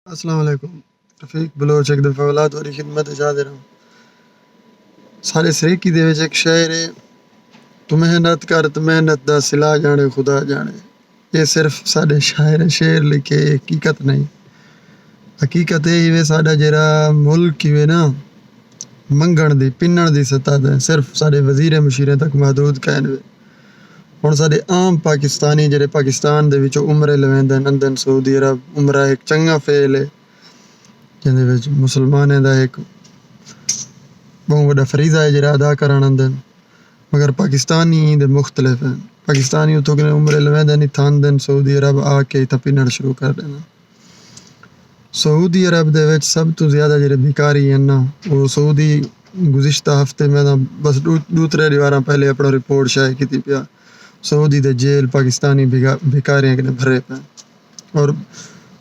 अस्सलाम वालेकुम। रफ़ीक बलोच एक दफ़ा औलाद वाली खिदमत च हाज़िर हां। साढ़े सरीकी दे विच एक शेर है, तू मेहनत कर ते मेहनत दा सिला जाने खुदा जाने। ये सिर्फ साढ़े शायर शेर लिखे हकीकत नहीं। हकीकत यही वे साडा जेड़ा मुल्क ही वे ना मंगण दी पिन्नण दी सतह ते सिर्फ साढ़े वज़ीर मुशीरें तक महदूद कैन वे। हुण साढ़े आम पाकिस्तानी जेह्ड़े पाकिस्तान दे विचों उमरे लवेंदे नंदन सऊदी अरब उमरा एक चंगा फेल है जिहदे विच मुसलमानें दा एक बहुत वड्डा फरीज़ा है जेह्ड़ा अदा करन आंदे न। मगर पाकिस्तानी दे मुख्तलिफ हैं। पाकिस्तानी उत्थों कने उमरे लवेंदे न इत्थां आंदे न सऊदी अरब आके इत्थां पिन्नण शुरू कर देना। सऊदी अरब दे विच सब तो ज़्यादा जेह्ड़े भिखारी हैं ना वो सऊदी गुज़िश्ता हफ्ते में बस दो त्रै दीवारां पहले अपना रिपोर्ट शाया कीती पिया सऊदी दे जेल पाकिस्तानी भिखारियां कने भरे पे और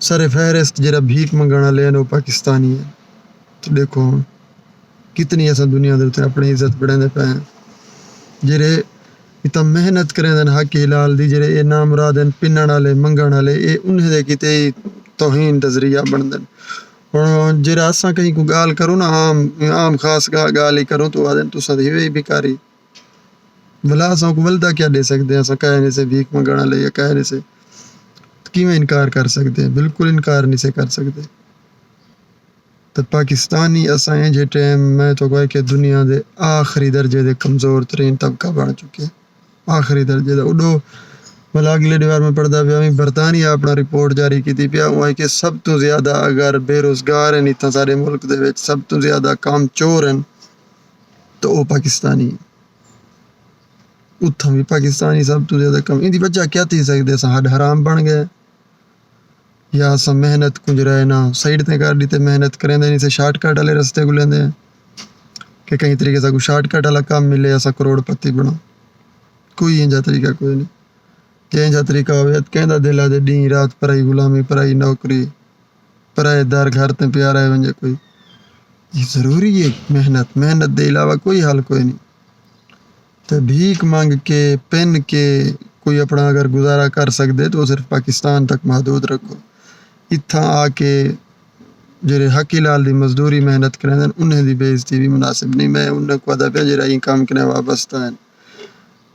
सरे फहरिस्त जेह्ड़ा भीख मंगण वाले हैं वो पाकिस्तानी है। तो देखो हुण कितनी असां दुनिया दे उत्ते अपनी इज्जत बढ़ांदे पे हैं जेह्ड़े इत्थां मेहनत करेंदे न हक हिलाल दी जेह्ड़े ये नामुराद हैं पिन्नण वाले मंगण वाले ये उन्हें दे किते तौहीन दा ज़रिया बनदे न। हुण जेह्ड़ा असां कहीं कोई गाल करूं ना आम खास गाल ही करूं तो आखदे न तुसां ते इवे भिखारी भला असां को वलदा क्या दे सकदे हैं असां कहे नहीं से भीख मंगण वाले या कहे नहीं से किवें इनकार कर सकदे हैं बिल्कुल इनकार नहीं से कर सकदे। तो पाकिस्तानी असां जे टाइम मैं तो कहे कि दुनिया दे आखिरी दर्जे दे कमज़ोर तरीन तबका बन चुके आखिरी दर्जे दा उडो भला अगले दीवार में पढ़दा पिया बरतानिया अपना रिपोर्ट जारी कीती पिया उहाँ कि सब तो ज़्यादा अगर बेरोज़गार हैं इत्थां सारे मुल्क दे विच सब तो ज़्यादा काम चोर हैं तो वो पाकिस्तानी उत्थां भी पाकिस्तानी सब तो ज़्यादा कम इंदी वजह क्या थी सकदे असां हड हराम बन गए या असां मेहनत कुंज रहे ना साइड ते कर दी ते मेहनत करेंदे नहीं से शॉर्टकट वाले रस्ते को लेंदे हैं कि कहीं तरीके से कोई शॉर्टकट वाला काम मिले असां करोड़पति बनो कोई इंजा तरीका कोई नहीं कंहिंजा तरीका होवे कंहिंदा दिल आ ॾींहुं राति पराई ग़ुलामी पराई नौकरी पराए दर घर ते पिया रहे वञे कोई ये ज़रूरी है मेहनत दे अलावा कोई हाल कोई नहीं। तो भीख मांग के पेन के कोई अपना अगर गुजारा कर सकते तो सिर्फ पाकिस्तान तक महदूद रखो। इत्थां आके जेह्ड़े हक हिलाल दी मजदूरी मेहनत करेंदे न उन्हें दी बेइज्जती भी मुनासिब नहीं मैं उन्हें को आदा पिया जेह्ड़ा ई कम्म कन्नै वाबस्ता हैं।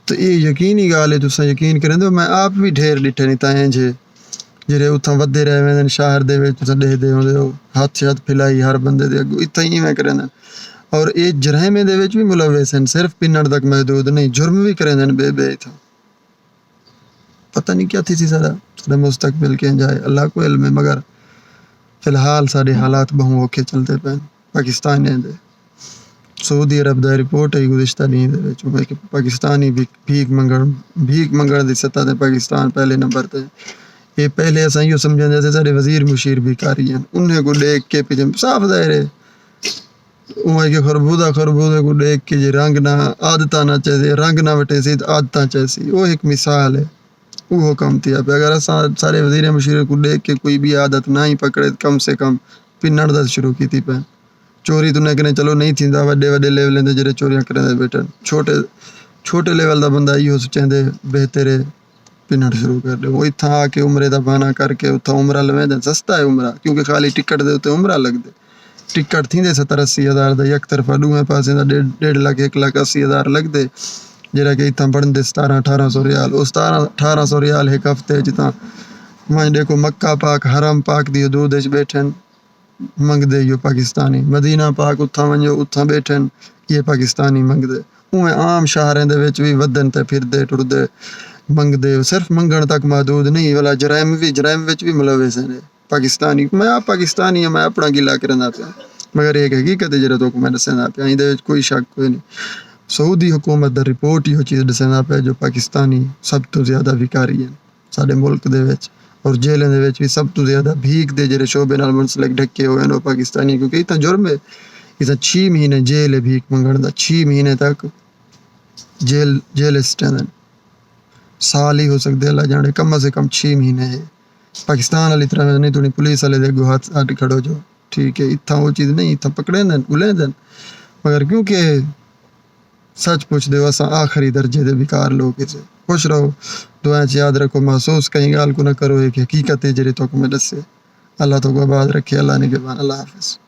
तो ये यकीनी गाल है तुसां यकीन करेंदे मैं आप भी ढेर डिठे नहीं ताएं जे जेह्ड़े उत्थां वधदे रहे वेंदे न शहर दे विच तुसां ॾिसदे होंदे हो हत्थ शत्थ फैलाई हर बंदे दे अग्गों इत्थां इवें करेंदे न और ये जरैमे दे विच भी मुलविस हैं सिर्फ पिन्नण तक महदूद नहीं जुर्म भी करेंदे न बे इत्थां पता नहीं क्या थी साडा मुस्तकबिल किंज जाए अल्लाह को इल्म है मगर फिलहाल साडे हालात बहुत औखे चलते पे पाकिस्तानियां दे। सऊदी अरब दा रिपोर्ट है गुज़िश्ता ॾींहं दे विच कि पाकिस्तानी भीख मंगण दी सतह ते पाकिस्तान पहले नंबर ते ये पहले असां इहो समझंदे से साडे वज़ीर मुशीर भिखारी हैं उन्हें को देख के पीछे साफ ज़ाहिर है उहाँ के खरबूजे को देख के जे रंग ना आदतां ना चैसी रंग ना वटेसी तो आदतां चैसी वो एक मिसाल है वो कम थिया पे अगर असां सारे वज़ीर मुशीर को देख के कोई भी आदत ना ही पकड़े कम से कम पिन्नण दा शुरू कीती पे चोरी तो न कने चलो नहीं थींदा वड्डे लेवल ते जेह्ड़े चोरियां करेंदे बैठन छोटे लेवल दा बंदा इहो सोचेंदे बेहतर है पिन्नण शुरू कर दे वो इत्थां आके उमरे दा बहाना करके उत्थां उमरा लवेंदे सस्ता है उमरा क्योंकि खाली टिकट दे उत्ते उमरा लगदे टिकट थींदे 70-80 हज़ार दा एक तरफा दूए पासे दा 1.5 लाख 1,80,000 लगदे जेह्ड़ा कि इत्थां बनदे 1700-1800 रियाल उस 1700-1800 रियाल एक हफ्ते जितां मैं देखो मक्का पाक हरम पाक दी हदूद विच बैठन मंगदे इहो पाकिस्तानी मदीना पाक उत्थां वञो उत्थां बैठन ये पाकिस्तानी मंगदे उवें आम शहरें दे विच भी वधन ते फिरदे टुरदे मंगदे सिर्फ मंगण तक महदूद नहीं वाला जराइम विच भी मुलविस हैं पाकिस्तानी मैं आप पाकिस्तानी मैं अपना गिला करना पिया मगर एक हकीकत है जेह्ड़ा तो मैं दस्सना पिया इहदे विच कोई शक कोई नहीं। सऊदी हुकूमत दा रिपोर्ट इहो चीज़ दस्सना पिया जो पाकिस्तानी सब तो ज़्यादा भिखारी हैं साडे मुल्क दे विच और जेलें दे विच भी सब तो ज़्यादा भीख दे जेह्ड़े शोबे नाल मुंसलिक ढके हुए हैं पाकिस्तानी क्योंकि इत्थां जुर्म है इत्थां 6 महीने जेल है भीख मंगण दा 6 महीने तक जेल स्टैंड साल ही हो सकते अल्लाह जाने कम से कम 6 महीने है पाकिस्तान वाली तरह नहीं थोड़ी पुलिस वाले दे अगों हाथ अड्ड खड़ो जो ठीक है इत्थां वो चीज़ नहीं इत्थां पकड़ेंदे उलेंदे मगर क्योंकि सच पुछदे हो असां आखिरी दर्जे दे बेकार लोग इसे खुश रहो दुआएं च याद रखो महसूस कहीं गाल को न करो एक हकीकत है जेह्ड़ी तुक मैं दस्से अल्लाह तो को आबाद रखे, अल्लाह ने के बाद, अल्लाह हाफिज़।